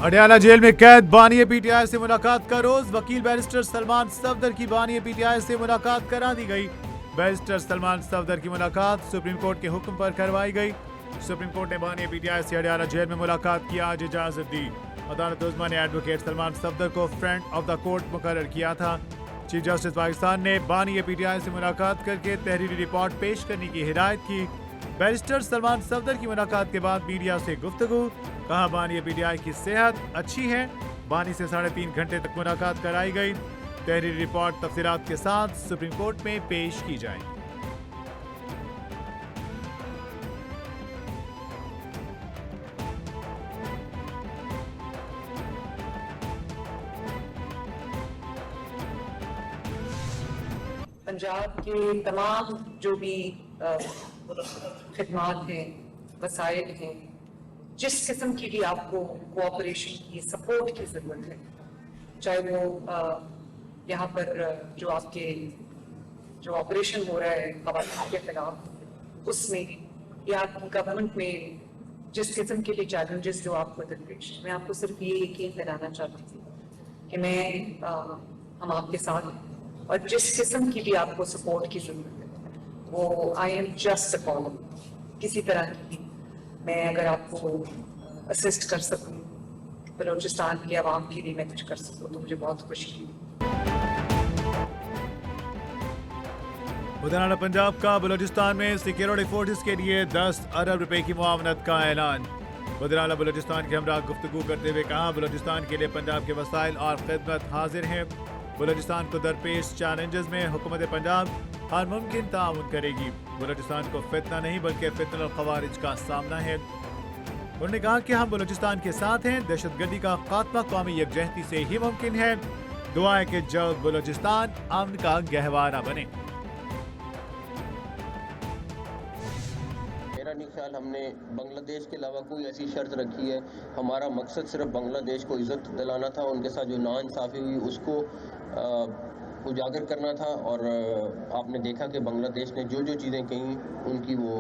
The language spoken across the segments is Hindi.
अडयाला जेल में कैद बानी पीटीआई से मुलाकात का रोज। वकील बैरिस्टर सलमान सफदर की बानी पीटीआई से मुलाकात करा दी गई। बैरिस्टर सलमान सफदर की मुलाकात सुप्रीम कोर्ट के हुक्म पर करवाई गई। सुप्रीम कोर्ट ने बानी पीटीआई से अडयाला जेल में मुलाकात की आज इजाजत दी। अदालत उज़्मा ने एडवोकेट सलमान सफदर को फ्रेंड ऑफ द कोर्ट मुकर्रर किया था। चीफ जस्टिस पाकिस्तान ने बानी पीटीआई से मुलाकात करके तहरीरी रिपोर्ट पेश करने की हिदायत की। बैरिस्टर सलमान सफदर की मुलाकात के बाद मीडिया से गुफ्तगू। कहा बानी पीटीआई की सेहत अच्छी है। बानी से 3.5 घंटे तक मुलाकात कराई गई। तहरीरी रिपोर्ट तफसीलात के साथ सुप्रीम कोर्ट में पेश की जाएगी। पंजाब के तमाम जो भी खिदमात हैं, वसाइल हैं, जिस किस्म की भी आपको कोऑपरेशन की सपोर्ट की ज़रूरत है, चाहे वो यहाँ पर जो आपके जो ऑपरेशन हो रहा है ख़वातीन के खिलाफ उसमें या गवर्नमेंट में जिस किस्म के भी चैलेंजेस जो आपको दरपेश, मैं आपको सिर्फ ये यकीन दिलाना चाहती थी कि हम आपके साथ हैं और जिस किस्म की भी आपको सपोर्ट की जरूरत है वो I am just a caller. किसी तरह की मैं अगर आपको असिस्ट कर सकूं, बलूचिस्तान की आवाम के लिए मैं कुछ कर सकूं तो मुझे बहुत खुशी होगी। वज़ीर-ए-आला पंजाब का बलूचिस्तान में सिक्योरिटी फोर्सेस के लिए 10 अरब रुपए की मुआवनत का ऐलान। वज़ीर-ए-आला बलूचिस्तान के हमरा गुफ्तगू करते हुए कहा, बलूचिस्तान के लिए पंजाब के वसाइल और खिदमत हाजिर हैं। बलूचिस्तान को दरपेश चैलेंजेस में हुकूमत पंजाब हर मुमकिन ताउन करेगी। बलूचिस्तान को फितना नहीं बल्कि फितना खवारिज का सामना है। उन्होंने कहा कि हम बलूचिस्तान के साथ हैं। दहशतगर्दी का खात्मा कौमी यकजहती से ही मुमकिन है। दुआ है कि जल्द बलूचिस्तान अमन का गहवारा बने। मेरा नहीं ख्याल हमने बांग्लादेश के अलावा कोई ऐसी शर्त रखी है। हमारा मकसद सिर्फ बांग्लादेश को इज्जत दिलाना था, उनके साथ जो नाइंसाफ़ी हुई उसको उजागर करना था। और आपने देखा कि बांग्लादेश ने जो जो चीज़ें कहीं उनकी वो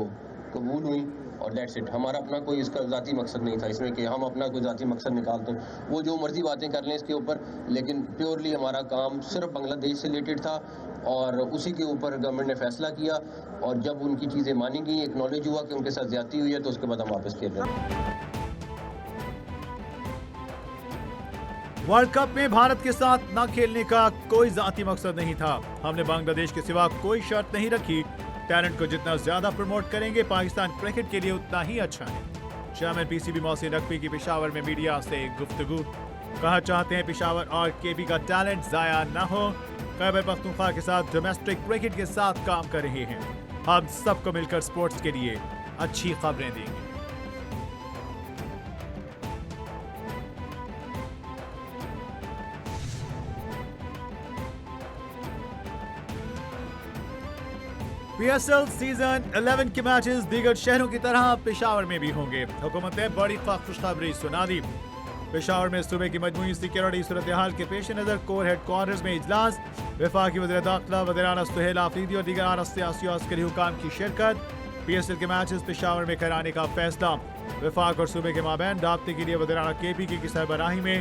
कबूल हुई और दैट्स इट। हमारा अपना कोई इसका ज़ाती मकसद नहीं था इसमें कि हम अपना कोई ज़ाती मकसद निकालते हैं। वो जो मर्जी बातें कर लें इसके ऊपर, लेकिन प्योरली हमारा काम सिर्फ बांग्लादेश से रिलेटेड था और उसी के ऊपर गवर्नमेंट ने फैसला किया। और जब उनकी चीज़ें मानी गई, एक्नॉलेज हुआ कि उनके साथ ज्यादती हुई है, तो उसके बाद हम वापस खेल रहे हैं। वर्ल्ड कप में भारत के साथ न खेलने का कोई जाती मकसद नहीं था। हमने बांग्लादेश के सिवा कोई शर्त नहीं रखी। टैलेंट को जितना ज्यादा प्रमोट करेंगे पाकिस्तान क्रिकेट के लिए उतना ही अच्छा है। चेयरमैन पीसीबी मोहसिन नकवी की पेशावर में मीडिया से गुफ्तगू। कहा, चाहते हैं पेशावर और केपी का टैलेंट जाया न हो। खैबर पख्तूनख्वा के साथ डोमेस्टिक क्रिकेट के साथ काम कर रहे हैं। हम सबको मिलकर स्पोर्ट्स के लिए अच्छी खबरें देंगे। पीएसएल सीजन 11 के मैचेस दीगर शहरों की तरह पेशावर में भी होंगे। हुकूमत ने बड़ी खुशखबरी सुना दी। पेशावर में सूबे की मजमूई सिक्योरिटी सूरत हाल के पेश नजर कोर हेडक्वार्टर्स में इजलास। वफाकी वज़ीर दाखिला वज़ीर-ए-आला सुहेल आफरीदी और दीगर आला सियासी और अस्करी हुकाम की शिरकत। पीएसएल के मैचेस पेशावर में कराने का फैसला। वफाक और सूबे के माबैन राब्ते के लिए वज़ीर-ए-आला केपी की सरबराही में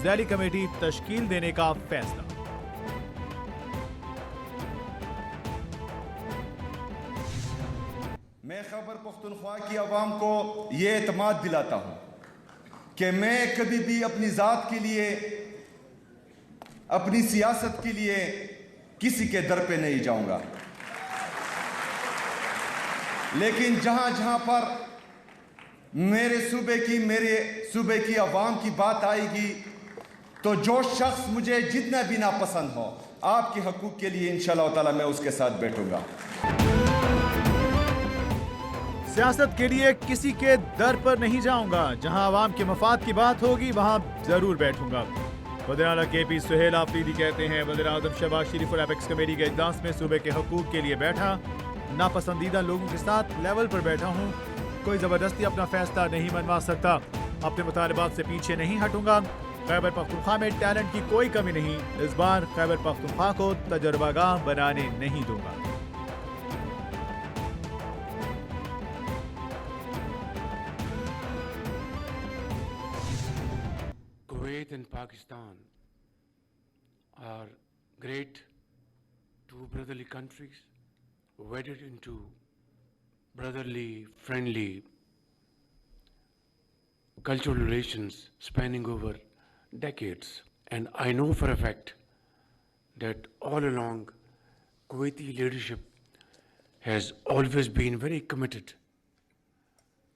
ज़ैली कमेटी तश्कील देने का फैसला। मैं खैबर पख्तूनख्वा की आवाम को ये एतमाद दिलाता हूँ कि मैं कभी भी अपनी ज़ात के लिए, अपनी सियासत के लिए किसी के दर पे नहीं जाऊंगा। लेकिन जहाँ जहाँ पर मेरे सूबे की आवाम की बात आएगी तो जो शख्स मुझे जितना भी नापसंद हो, आपके हकूक़ के लिए इंशाअल्लाह ताला मैं उसके साथ बैठूंगा। सियासत के लिए किसी के दर पर नहीं जाऊंगा। जहां आवाम के मफाद की बात होगी वहां जरूर बैठूंगा। वज़ीर-ए-आला केपी सुहेल आफरीदी कहते हैं, वज़ीर-ए-आज़म शहबाज शरीफ और एपेक्स कमेटी के इजलास में सूबे के हकूक़ के लिए बैठा। नापसंदीदा लोगों के साथ लेवल पर बैठा हूं। कोई जबरदस्ती अपना फैसला नहीं मनवा सकता। अपने मुतालिबात से पीछे नहीं हटूंगा। खैबर पख्तूनख्वा में टैलेंट की कोई कमी नहीं। इस बार खैबर पख्तूनख्वा को तजर्बागाह बनाने नहीं दूंगा। and Pakistan are great, two brotherly countries wedded into brotherly, friendly cultural relations spanning over decades. And I know for a fact that all along Kuwaiti leadership has always been very committed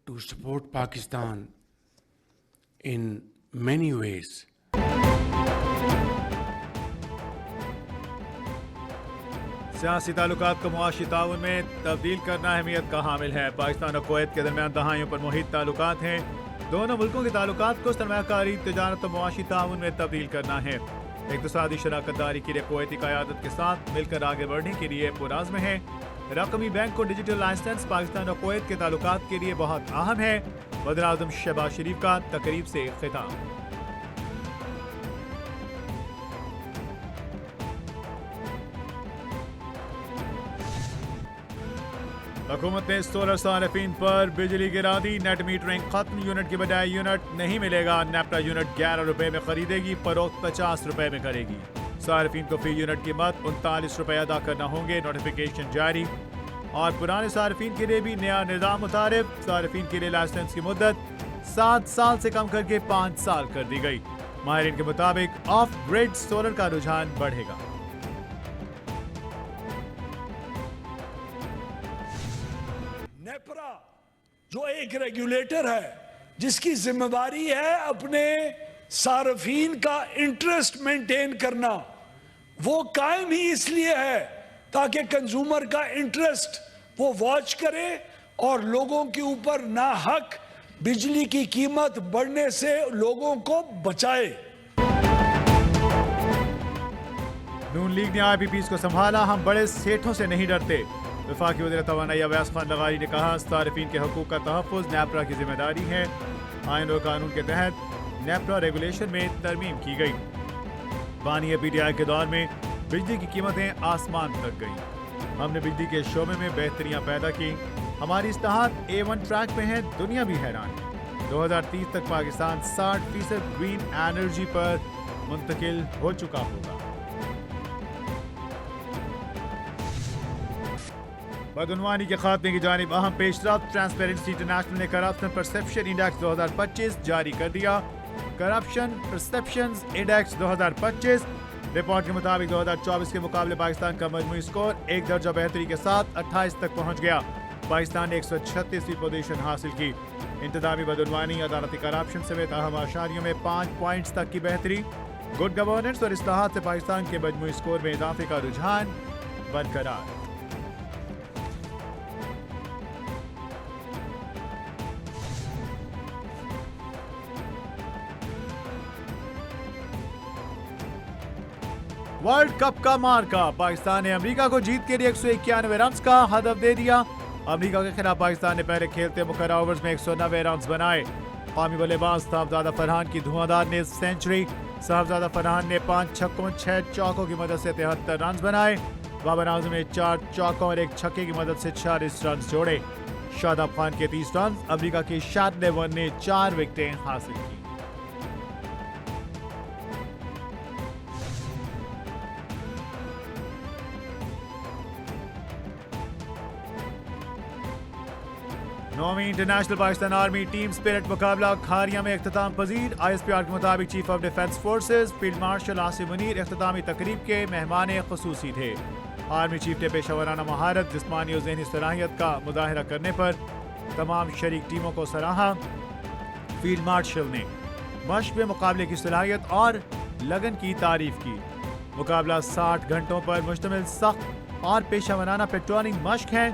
to support Pakistan in many ways. सियासी ताल्लुकात को मुआशी ताउन में तब्दील करना अहमियत का हामिल है। पाकिस्तान और कुवैत के दरमियान दहाइयों पर मुहित ताल्लुकात हैं। दोनों मुल्कों के ताल्लुकात को सरमायाकारी, तिजारत और मुआशी ताउन में तब्दील करना है। इक़्तिसादी शराकतदारी के लिए कुवैती क़यादत के साथ मिलकर आगे बढ़ने के लिए पुराज़्म है। रकमी बैंक और डिजिटल लाइसेंस पाकिस्तान और कुवैत के ताल्लुकात के लिए बहुत अहम है। वज़ीर-ए-आज़म शहबाज शरीफ का तकरीब से खिताब। हुकूमत ने सोलर सारिफीन पर बिजली गिरा दी। नेट मीटरिंग खत्म, यूनिट की बजाय यूनिट नहीं मिलेगा। नेपरा यूनिट 11 रुपए में खरीदेगी, फरोख्त 50 रुपए में करेगी। सारिफीन को फी यूनिट कीमत 39 रुपए अदा करना होंगे। नोटिफिकेशन जारी। और पुराने सारिफीन के लिए भी नया निज़ाम मुतारिफ। सारिफीन के लिए लाइसेंस की मुद्दत 7 साल से कम करके 5 साल कर दी गई। माहिरीन के मुताबिक ऑफ ग्रिड सोलर का रुझान बढ़ेगा। नेपरा जो एक रेगुलेटर है जिसकी जिम्मेदारी है अपने सार्फिन का इंटरेस्ट मेंटेन करना, वो कायम ही इसलिए है ताकि कंज्यूमर का इंटरेस्ट वो वॉच करे और लोगों के ऊपर ना हक बिजली की कीमत बढ़ने से लोगों को बचाए। नून लीग ने IPPs को संभाला, हम बड़े सेठों से नहीं डरते। वफाकी वज़ीर तवानाई अवैस खान लगारी ने कहा, सारिफीन के हकूक़ का तहफ़्फ़ुज़ नेपरा की जिम्मेदारी है। आइन और कानून के तहत नेपरा रेगुलेशन में तरमीम की गई। बानी PTI के दौर में बिजली की कीमतें आसमान तक गईं। हमने बिजली के शोबे में बेहतरियाँ पैदा की। हमारी इस्लाहात A1 ट्रैक पे हैं, दुनिया भी हैरान है। 2030 तक पाकिस्तान 60% ग्रीन एनर्जी पर मुंतकिल हो चुका होगा। बदउनवानी के खात्मे की जानिब अहम पेशरफ्त। ट्रांसपेरेंसी इंटरनेशनल ने करप्शन परसेप्शन इंडेक्स 2025 जारी कर दिया। करप्शन परसेप्शन इंडेक्स 2025 रिपोर्ट के मुताबिक 2024 के मुकाबले पाकिस्तान का मजमूई स्कोर 1 दर्जा बेहतरी के साथ 28 तक पहुंच गया। पाकिस्तान ने 136वीं पोजीशन हासिल की। इंतजामी बदउनवानी, अदालती करप्शन समेत अहम आशारियों में 5 पॉइंट्स तक की बेहतरी। गुड गवर्नेंस और इस्लाहात से पाकिस्तान के मजमूई स्कोर में इजाफे का रुझान बरकरार। वर्ल्ड कप का मार्का। पाकिस्तान ने अमेरिका को जीत के लिए 191 रन का हदफ दे दिया। अमेरिका के खिलाफ पाकिस्तान ने पहले खेलते मुकर्रर ओवर्स में 190 रन बनाए। कौमी बल्लेबाज साहबजादा फरहान की धुआंधार ने सेंचुरी। साहबजादा फरहान ने 5 छक्कों 6 चौकों की मदद से 73 रन बनाए। बाबर आजम ने 4 चौकों और 1 छक्के की मदद से 40 रन जोड़े। शादाब खान के 30 रन। अमेरिका की शादले वन ने 4 विकेटें हासिल की। नौवीं international Pakistan army team spirit मुकाबला खारिया में इख्तिताम पजीर। ISPR के मुताबिक chief of defence forces field marshal Asim Munir इख्तितामी तकरीब के मेहमान खुसूसी थे। आर्मी चीफ ने पेशावराना महारत, जिस्मानी और ज़हनी सलाहियत का मुजाहरा करने पर तमाम शरीक टीमों को सराहा। फील्ड मार्शल ने मश्क में मुकाबले की सलाहियत और लगन की तारीफ की। मुकाबला 60 घंटों पर मुश्तमिल सख्त और पेशावराना पेट्रोलिंग मश्क है।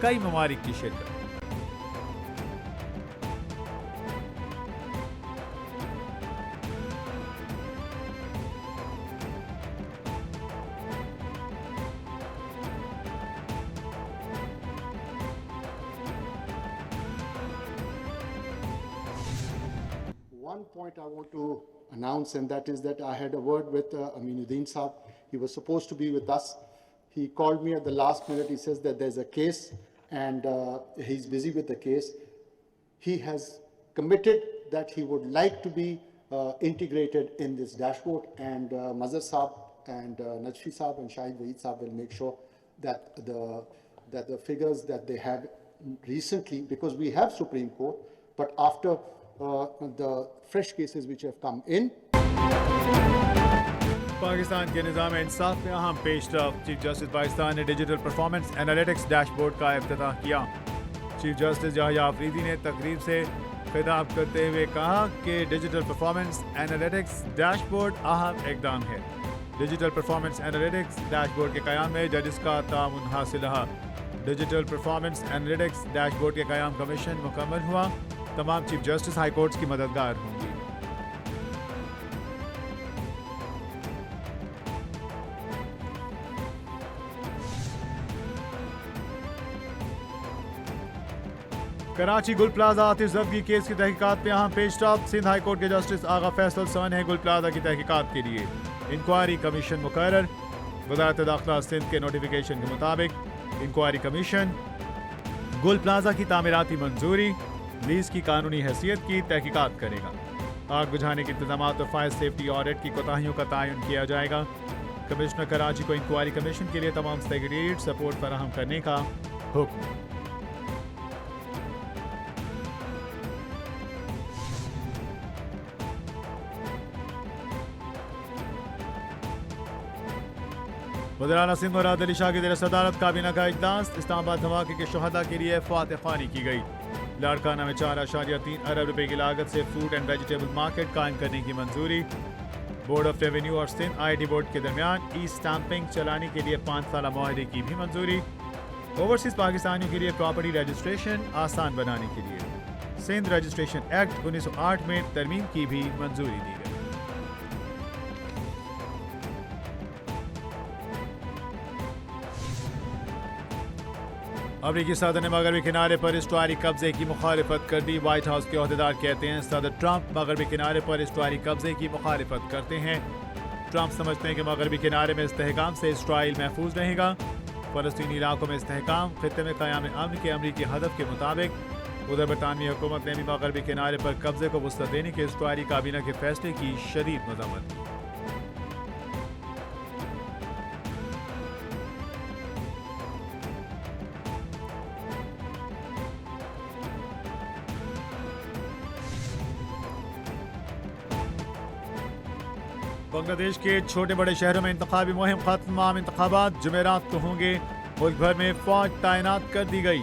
कई ममालिक की शिरकत। One point I want to announce, and that is that I had a word with Aminuddin Saab. He was supposed to be with us. He called me at the last minute. He says that there's a case and he's busy with the case. He has committed that he would like to be integrated in this dashboard, and Mazhar Saab and Najfi Saab and Shahid Waheed Saab will make sure that the figures that they have recently, because we have Supreme Court, but after the fresh cases which have come in, Pakistan के निज़ाम इंसाफ में अहम पेशरफ्त। चीफ जस्टिस पाकिस्तान ने डिजिटल परफॉर्मेंस एनालिटिक्स डैशबोर्ड का इफ्तिताह किया। चीफ जस्टिस याहिया अफरीदी ने तकरीब से खिताब करते हुए कहा कि डिजिटल परफॉर्मेंस एनालिटिक्स डैशबोर्ड अहम इकदाम है। डिजिटल परफॉर्मेंस एनालिटिक्स डैशबोर्ड के क़याम में जजिस का ताउन हासिल रहा। डिजिटल परफॉर्मेंस एनालिटिक्स डैशबोर्ड के क़याम का मिशन मुकम्मल हुआ। तमाम चीफ जस्टिस हाई कोर्ट्स की मददगार होंगी। कराची गुल प्लाजा आतिश जब्ती केस की तहकीकात में अहम पेशरफ्त। सिंध हाई कोर्ट के जस्टिस आगा फैसल सन है गुल प्लाजा की तहकीकात के लिए। इंक्वायरी कमीशन मुकर्रर। वज़ारत दाखिला सिंध के नोटिफिकेशन के मुताबिक इंक्वायरी कमीशन गुल प्लाजा की तामीराती मंजूरी, लीज की कानूनी हैसियत की तहकीकात करेगा। आग बुझाने के इंतजाम और फायर सेफ्टी ऑडिट की कोताहियों का तयन किया जाएगा। कमिश्नर कराची को इंक्वायरी कमीशन के लिए तमाम सेक्रेटेरिएट सपोर्ट फराहम करने का हुक्म। वज़ीर-ए-आला सिंध मुराद अली शाह की ज़ेर सदारत काबीना का इजलास। इस्लामाबाद धमाके के शहदा के लिए फातह ख्वानी की गई। लाड़काना में 4.3 अरब रुपए की लागत से फ्रूट एंड वेजिटेबल मार्केट कायम करने की मंजूरी। बोर्ड ऑफ रेवेन्यू और सिंध IIT बोर्ड के दरमियान ई स्टैंपिंग चलाने के लिए 5 साला मुआहदे की भी मंजूरी। ओवरसीज पाकिस्तानियों के लिए प्रॉपर्टी रजिस्ट्रेशन आसान बनाने के लिए सिंध रजिस्ट्रेशन एक्ट 1908 में तरमीम की भी मंजूरी दी गई। अमरीकी सदर ने मगरबी किनारे पर इस्टुआरी कब्जे की मुखालिफत कर दी। व्हाइट हाउस के ओहदेदार कहते हैं सदर ट्रंप मगरबी किनारे पर इस्टुआरी कब्जे की मुखालिफत करते हैं। ट्रंप समझते हैं कि मगरबी किनारे में इस्तेहकाम से इसराइल महफूज रहेगा। फ़लस्तीनी इलाकों में इस्तेहकाम खित्ते में क़याम अमन के अमरीकी हदफ के मुताबिक। उधर बरतानवी हुकूमत ने भी मगरबी किनारे पर कब्जे को वुसअत देने के इस्टुआरी काबीना के फैसले की शदीद मज़म्मत की। बांग्लादेश के छोटे बड़े शहरों में इंतखाबी मुहिम खत्म। तमाम इंतखाबात जुमेरात को होंगे। मुल्क भर में फौज तैनात कर दी गई।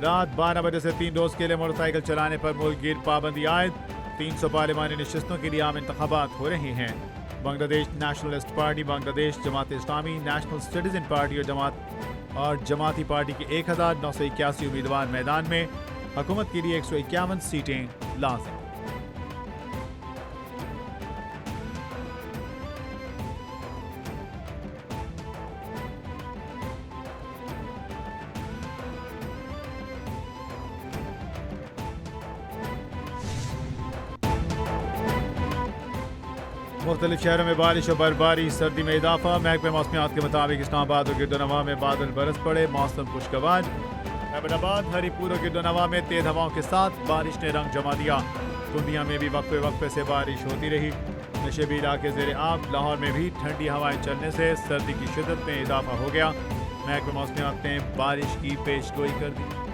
रात 12 बजे से 3 रोज के लिए मोटरसाइकिल चलाने पर मुल्क गिर पाबंदी आयद। 300 पार्लिमानी नशिस्तों के लिए आम इंतखाबात हो रहे हैं। Bangladesh nationalist party, Bangladesh Jamaat Islami, national citizen party और जमाती पार्टी के 1981 उम्मीदवार मैदान में। हुकूमत के लिए 151 सीटें लाज़िम। मुख्तलिफ शहरों में बारिश और बर्फबारी, सर्दी में इजाफा। महकमे मौसमियात के मुताबिक इस्लामाबाद और गिरदोनवा में बादल बरस पड़े, मौसम खुशगवार। अहमदाबाद, हरीपुर और गिरदोनवा में तेज हवाओं के साथ बारिश ने रंग जमा दिया। कुंदिया में भी वक्फे वक्फे से बारिश होती रही। नशेबी इलाके ज़ेर आब। लाहौर में भी ठंडी हवाएं चलने से सर्दी की शिद्दत में इजाफा हो गया। महकमे मौसमियात ने बारिश की पेशगोई कर दी।